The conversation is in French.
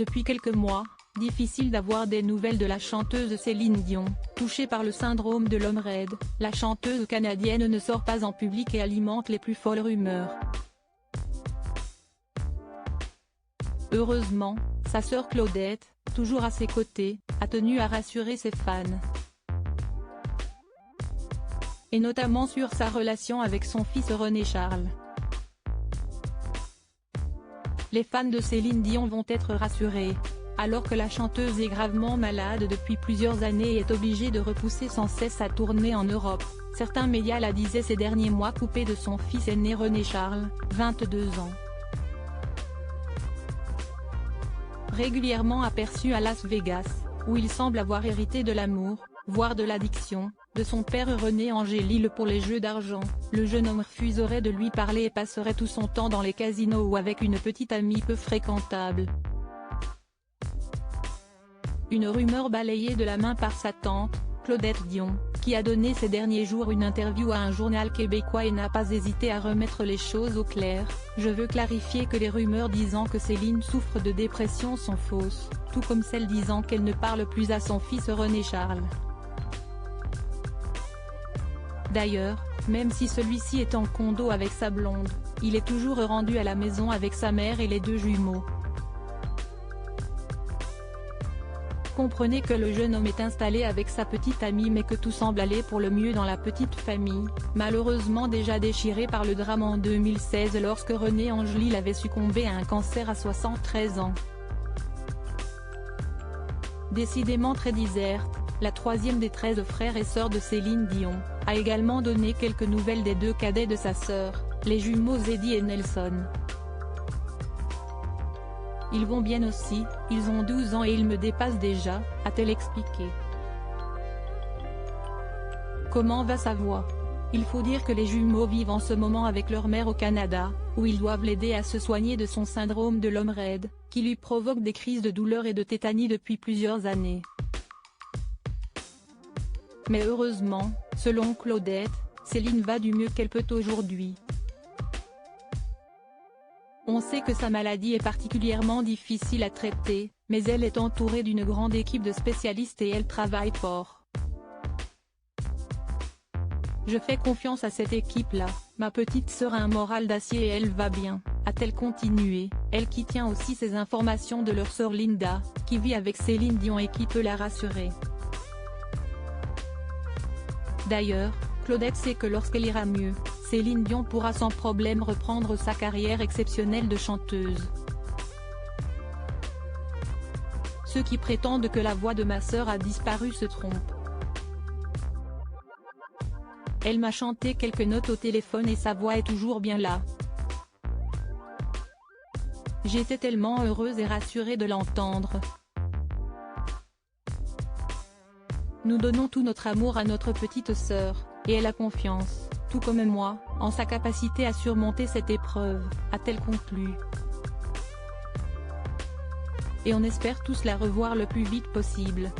Depuis quelques mois, difficile d'avoir des nouvelles de la chanteuse Céline Dion. Touchée par le syndrome de l'homme raide, la chanteuse canadienne ne sort pas en public et alimente les plus folles rumeurs. Heureusement, sa sœur Claudette, toujours à ses côtés, a tenu à rassurer ses fans. Et notamment sur sa relation avec son fils René Charles. Les fans de Céline Dion vont être rassurés. Alors que la chanteuse est gravement malade depuis plusieurs années et est obligée de repousser sans cesse sa tournée en Europe, certains médias la disaient ces derniers mois coupée de son fils aîné René Charles, 22 ans. Régulièrement aperçu à Las Vegas, où il semble avoir hérité de l'amour, voire de l'addiction, de son père René Angélil pour les jeux d'argent, le jeune homme refuserait de lui parler et passerait tout son temps dans les casinos ou avec une petite amie peu fréquentable. Une rumeur balayée de la main par sa tante, Claudette Dion, qui a donné ces derniers jours une interview à un journal québécois et n'a pas hésité à remettre les choses au clair. Je veux clarifier que les rumeurs disant que Céline souffre de dépression sont fausses, tout comme celles disant qu'elle ne parle plus à son fils René Charles. D'ailleurs, même si celui-ci est en condo avec sa blonde, il est toujours rendu à la maison avec sa mère et les deux jumeaux. Comprenez que le jeune homme est installé avec sa petite amie mais que tout semble aller pour le mieux dans la petite famille, malheureusement déjà déchirée par le drame en 2016 lorsque René Angélil avait succombé à un cancer à 73 ans. Décidément très déserte, la troisième des 13 frères et sœurs de Céline Dion, a également donné quelques nouvelles des deux cadets de sa sœur, les jumeaux Eddie et Nelson. Ils vont bien aussi, ils ont 12 ans et ils me dépassent déjà, a-t-elle expliqué. Comment va sa voix? Il faut dire que les jumeaux vivent en ce moment avec leur mère au Canada, où ils doivent l'aider à se soigner de son syndrome de l'homme raide, qui lui provoque des crises de douleur et de tétanie depuis plusieurs années. Mais heureusement, selon Claudette, Céline va du mieux qu'elle peut aujourd'hui. On sait que sa maladie est particulièrement difficile à traiter, mais elle est entourée d'une grande équipe de spécialistes et elle travaille fort. Je fais confiance à cette équipe-là, ma petite sœur a un moral d'acier et elle va bien, a-t-elle continué, elle qui tient aussi ses informations de leur sœur Linda, qui vit avec Céline Dion et qui peut la rassurer. D'ailleurs, Claudette sait que lorsqu'elle ira mieux, Céline Dion pourra sans problème reprendre sa carrière exceptionnelle de chanteuse. Ceux qui prétendent que la voix de ma sœur a disparu se trompent. Elle m'a chanté quelques notes au téléphone et sa voix est toujours bien là. J'étais tellement heureuse et rassurée de l'entendre. Nous donnons tout notre amour à notre petite sœur, et elle a confiance, tout comme moi, en sa capacité à surmonter cette épreuve, a-t-elle conclu. Et on espère tous la revoir le plus vite possible.